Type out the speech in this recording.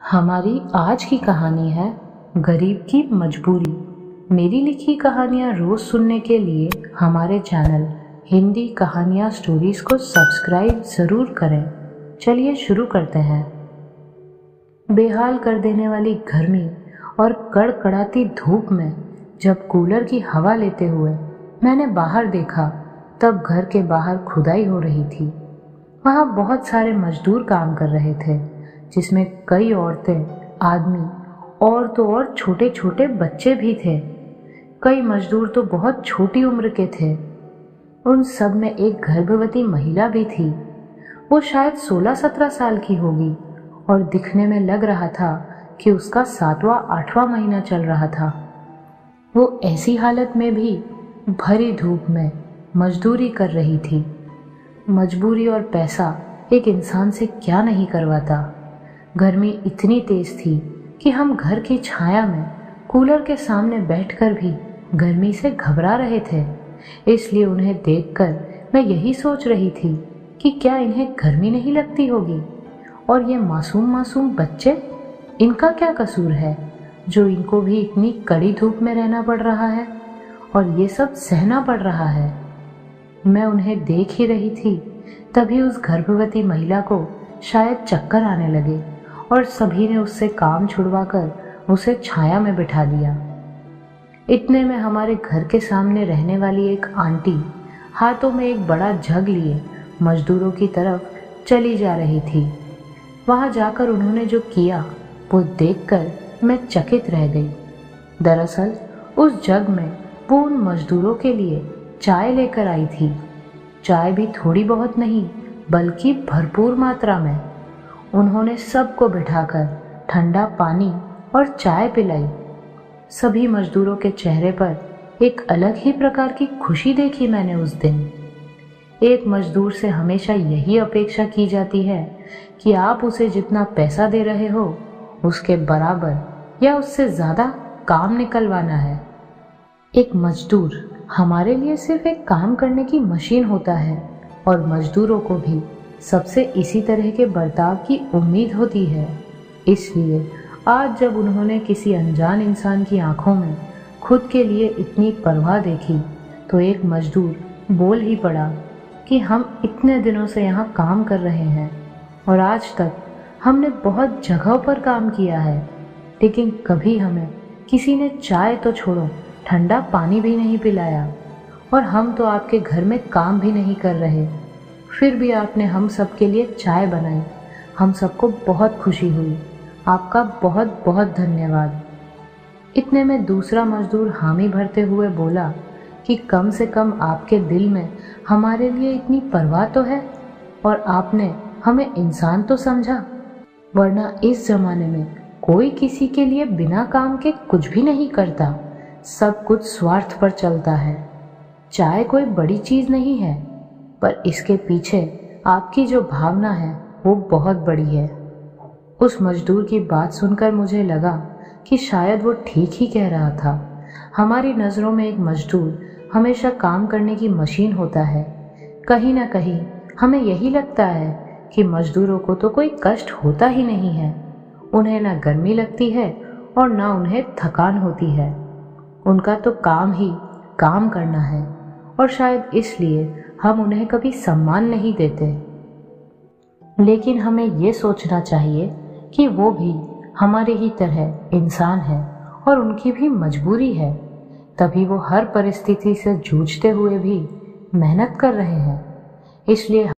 हमारी आज की कहानी है गरीब की मजबूरी। मेरी लिखी कहानियाँ रोज़ सुनने के लिए हमारे चैनल हिंदी कहानियाँ स्टोरीज़ को सब्सक्राइब ज़रूर करें। चलिए शुरू करते हैं। बेहाल कर देने वाली गर्मी और कड़कड़ाती धूप में जब कूलर की हवा लेते हुए मैंने बाहर देखा, तब घर के बाहर खुदाई हो रही थी। वहाँ बहुत सारे मजदूर काम कर रहे थे, जिसमें कई औरतें, आदमी और तो और छोटे छोटे बच्चे भी थे। कई मजदूर तो बहुत छोटी उम्र के थे। उन सब में एक गर्भवती महिला भी थी। वो शायद 16-17 साल की होगी और दिखने में लग रहा था कि उसका 7वां-8वां महीना चल रहा था। वो ऐसी हालत में भी भरी धूप में मजदूरी कर रही थी। मजबूरी और पैसा एक इंसान से क्या नहीं करवाता। गर्मी इतनी तेज थी कि हम घर की छाया में कूलर के सामने बैठकर भी गर्मी से घबरा रहे थे। इसलिए उन्हें देखकर मैं यही सोच रही थी कि क्या इन्हें गर्मी नहीं लगती होगी, और ये मासूम मासूम बच्चे, इनका क्या कसूर है जो इनको भी इतनी कड़ी धूप में रहना पड़ रहा है और ये सब सहना पड़ रहा है। मैं उन्हें देख ही रही थी, तभी उस गर्भवती महिला को शायद चक्कर आने लगे और सभी ने उससे काम छुड़वाकर उसे छाया में बिठा दिया। इतने में हमारे घर के सामने रहने वाली एक आंटी हाथों में एक बड़ा जग लिए मजदूरों की तरफ चली जा रही थी। वहां जाकर उन्होंने जो किया वो देखकर मैं चकित रह गई। दरअसल उस जग में वो उन मजदूरों के लिए चाय लेकर आई थी। चाय भी थोड़ी बहुत नहीं, बल्कि भरपूर मात्रा में। उन्होंने सबको बिठाकर ठंडा पानी और चाय पिलाई। सभी मजदूरों के चेहरे पर एक अलग ही प्रकार की खुशी देखी मैंने उस दिन। एक मजदूर से हमेशा यही अपेक्षा की जाती है कि आप उसे जितना पैसा दे रहे हो, उसके बराबर या उससे ज़्यादा काम निकलवाना है। एक मजदूर हमारे लिए सिर्फ एक काम करने की मशीन होता है, और मजदूरों को भी सबसे इसी तरह के बर्ताव की उम्मीद होती है। इसलिए आज जब उन्होंने किसी अनजान इंसान की आंखों में खुद के लिए इतनी परवाह देखी, तो एक मजदूर बोल ही पड़ा कि हम इतने दिनों से यहाँ काम कर रहे हैं और आज तक हमने बहुत जगहों पर काम किया है, लेकिन कभी हमें किसी ने चाय तो छोड़ो ठंडा पानी भी नहीं पिलाया, और हम तो आपके घर में काम भी नहीं कर रहे, फिर भी आपने हम सब के लिए चाय बनाई। हम सबको बहुत खुशी हुई। आपका बहुत बहुत धन्यवाद। इतने में दूसरा मजदूर हामी भरते हुए बोला कि कम से कम आपके दिल में हमारे लिए इतनी परवाह तो है, और आपने हमें इंसान तो समझा, वरना इस जमाने में कोई किसी के लिए बिना काम के कुछ भी नहीं करता। सब कुछ स्वार्थ पर चलता है। चाय कोई बड़ी चीज़ नहीं है, पर इसके पीछे आपकी जो भावना है वो बहुत बड़ी है। उस मजदूर की बात सुनकर मुझे लगा कि शायद वो ठीक ही कह रहा था। हमारी नज़रों में एक मजदूर हमेशा काम करने की मशीन होता है। कहीं ना कहीं हमें यही लगता है कि मजदूरों को तो कोई कष्ट होता ही नहीं है। उन्हें ना गर्मी लगती है और ना उन्हें थकान होती है। उनका तो काम ही काम करना है, और शायद इसलिए हम उन्हें कभी सम्मान नहीं देते। लेकिन हमें ये सोचना चाहिए कि वो भी हमारे ही तरह इंसान है और उनकी भी मजबूरी है, तभी वो हर परिस्थिति से जूझते हुए भी मेहनत कर रहे हैं। इसलिए